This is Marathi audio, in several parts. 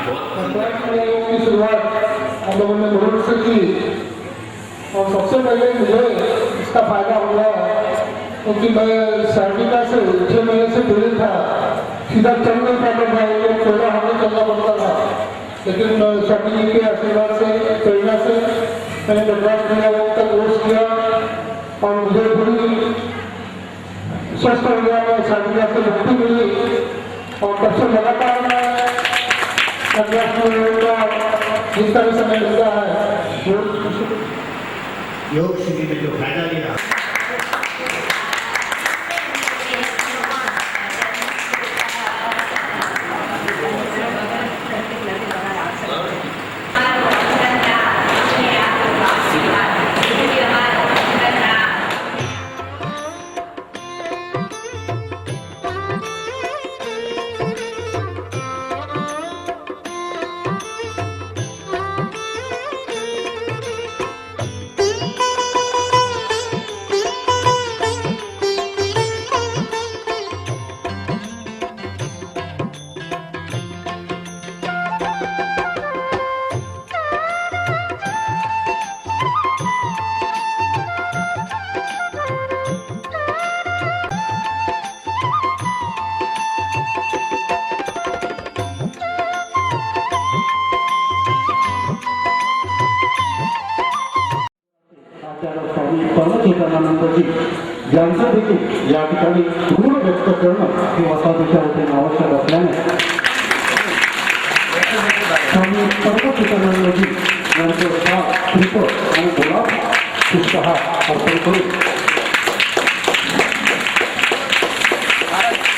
की शुरुआत हम लोगों ने जरूर से की और सबसे पहले मुझे इसका फायदा हुआ क्योंकि मैं सर्विका से 6 महीने से पीड़ित था, सीधा चल नहीं पाता था, ये थोड़ा हमें चलना पड़ता था, लेकिन स्वामी जी के आशीर्वाद से प्रेरणा से मैंने निर्वाह किया, तक कोर्स किया और मुझे पूरी स्वस्थ हो गया। मैं सर्विका से मुक्ति मिली और तब से लगातार मैं जितना भी समय मिलता है योग शिविर में जो फायदा लिया। ज्यांचं देखील या ठिकाणी ऋण व्यक्त करणं किंवा साधूच्या वतीने आवश्यक असल्याने स्वामी सर्वचितानंदजी यांचं हा कृप आणि गुलाब पुष्पहार अर्पण करून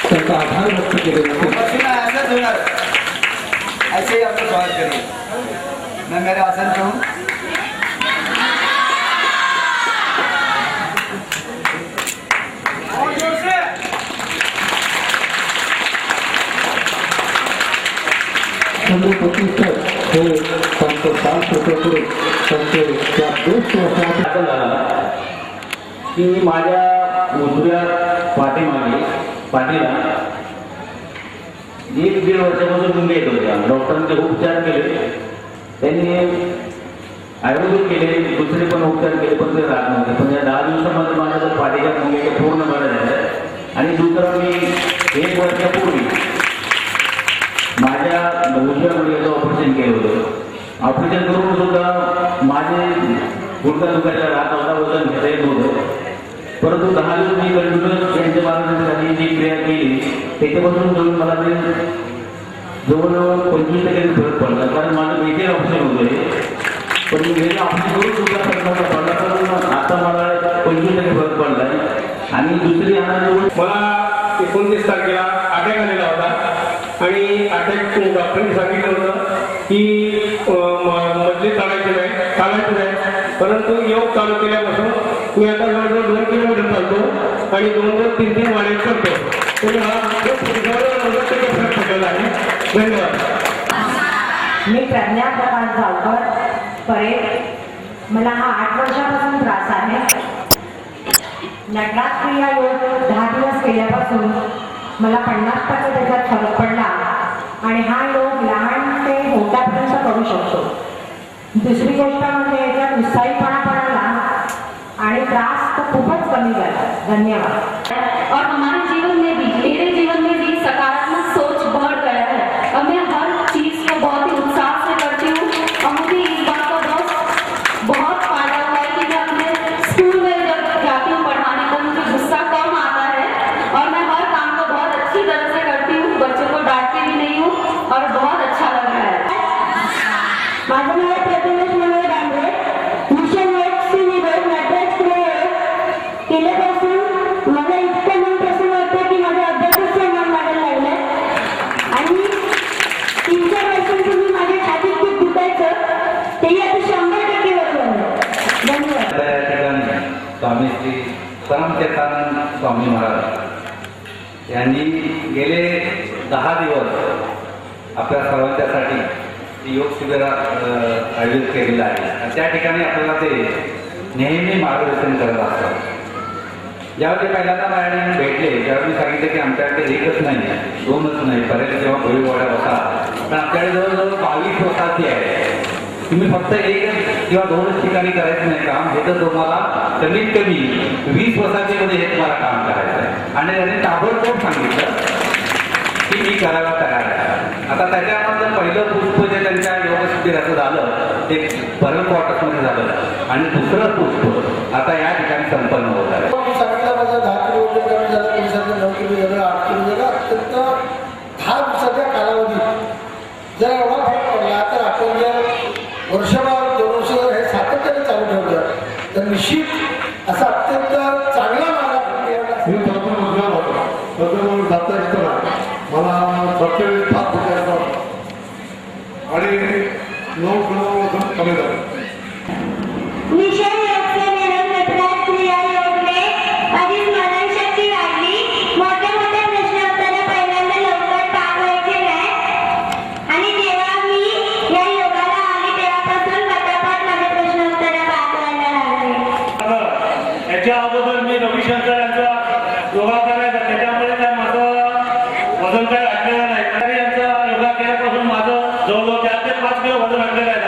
त्यांचा आभार व्यक्त केले जाते। ऐसे ही आपका स्वागत करिए। मैं मेरे आसन पे हूँ। की माझ्या उजव्या पाठीला 1-1.5 वर्षापासून मुंगे येत होत्या। डॉक्टरांचे उपचार केले, त्यांनी आयुर्वेदिक केले, दुसरे पण उपचार केले, पण ते राहत नव्हते। पण या 10 दिवसामध्ये माझ्या पाठीच्या मुंग्या पूर्ण बरं झाल्या। आणि दुसरं मी 1 वर्षापूर्वी माझ्या उजव्या गुडघ्याचं ऑपरेशन केलं होतं। ऑपरेशन करून सुद्धा माझे गुडघा दुखायला राहत होता, वजन घेता येत नव्हतं। परंतु 10 दिवस मी कंटिन्यूअस त्यांच्या मार्गदर्शनाखाली जी क्रिया केली त्याच्यापासून जाऊन मला ते जवळजवळ 25% फरक पडला। कारण माझं वेगळे ऑप्शन होते, पण मी वेगळे ऑप्शन करून सुद्धा फरक पडला, पण आता मला 25% फरक पडला आहे। आणि दुसरी मला 29 तारखेला अटॅक आलेला होता आणि अटॅक डॉक्टरांनी सांगितलं होतं की मधली चालायची नाही, परंतु योग चालू केल्यापासून मी आता जवळजवळ 2 किलोमीटर चालतो आणि 2-3 वाढे करतो। त्यामुळे हा फरक पडलेला आहे। धन्यवाद। मी प्रज्ञा प्रकाश जावकर परेड, मला हा 8 वर्षापासून त्रास आहे। नटराज क्रिया योग 10 दिवस केल्यापासून मला 50% त्याच्यात फरक पडला आणि हा योग लहान ते मोठ्यापर्यंत करू शकतो। दुसरी गोष्ट म्हणजे याच्यात उत्साहीपणा पडला आणि त्रास तो खूपच कमी झाला। धन्यवाद। और हमारे जीवन में भी, मेरे जीवन में भी सकारात्मक सोच बढ़ गया है और मैं हर चीज को बहुत ही उत्साह से करती हूँ। और मुझे इस बात का बहुत फायदा हुआ है कि मैं अपने स्कूल में जब जाती हूँ पढ़ाने को मुझे गुस्सा कम आता है और मैं हर काम को बहुत अच्छी तरह से करती हूँ, बच्चों को डांटती भी नहीं हूँ और बहुत अच्छा लग रहा है। मला इतकं मन प्रसन्न होतं की माझ्या अभ्यासाचं मन वाढायला लागलं आणि 3-4 वर्षांपूर्वी माझ्या छातीत खूप दुखायचं, तेही आता 100% बरोबर। धन्यवाद। या ठिकाणी स्वामी श्री परमचेतानंद स्वामी महाराज यांनी गेले 10 दिवस आपल्या सर्वांच्यासाठी योग शिबिर आयोजित केलेलं आहे आणि त्या ठिकाणी आपल्याला ते नेहमी मार्गदर्शन करत असतात। ज्यावेळी पहिल्यांदा मॅडम भेटले त्यावेळी सांगितलं की आमच्याकडे एकच नाही, 2च नाही, बरेच जेव्हा भोईवाडा होता पण आपल्याकडे जवळजवळ 22 स्वतःची आहे. तुम्ही फक्त एक किंवा 2च ठिकाणी करायचं नाही काम, हे तर तुम्हाला कमीत कमी 20 वसाहतीमध्ये हे तुम्हाला काम करायचं आहे. आणि त्यांनी ताबडतोब सांगितलं की मी करायला तयार आहे. आता त्याच्यामधलं पहिलं पुष्प जे त्यांच्या योग शिबिराचं झालं ते परल क्वार्टर्समध्ये झालं आणि दुसरं पुष्प आता या ठिकाणी संपन्न होत आहे. मी सांगितलं माझं 10 किलो वजन कमी झालं, पोलिसांचं 9 किलो झालं, 8 किलो झालं. अत्यंत 10 दिवसाच्या कालावधीत जर एवढा फरक पडला तर आपण जर वर्षभर 2 वर्ष हे सातत्याने चालू ठेवलं तर निश्चित असा अत्यंत चांगला मार्ग मी भरपूर रोजगार होतो. त्याच्यामुळे जाता असताना मला प्रत्येक फार दुखायचा आणि 9 किलो वजन कमी झालं. विषय योग से मेरे प्रयास क्रिया योग में अधिक स्मरण शक्ती वाढली. मोठे मोठे प्रश्न उत्तर पहिल्यांदा लवकर पाठ व्हायचे नाही आणि जेव्हा मी या योगाला आली तेव्हापासून पटापट माझे प्रश्न उत्तर पाठ व्हायला लागले. याच्या अगोदर मी रविशंकर यांचा योगा करायचा, त्याच्यामुळे काय माझं वजन काय वाढलेलं नाही. यांचा योगा केल्यापासून माझं जवळजवळ 4 ते 5 किलो वजन वाढलेलं आहे.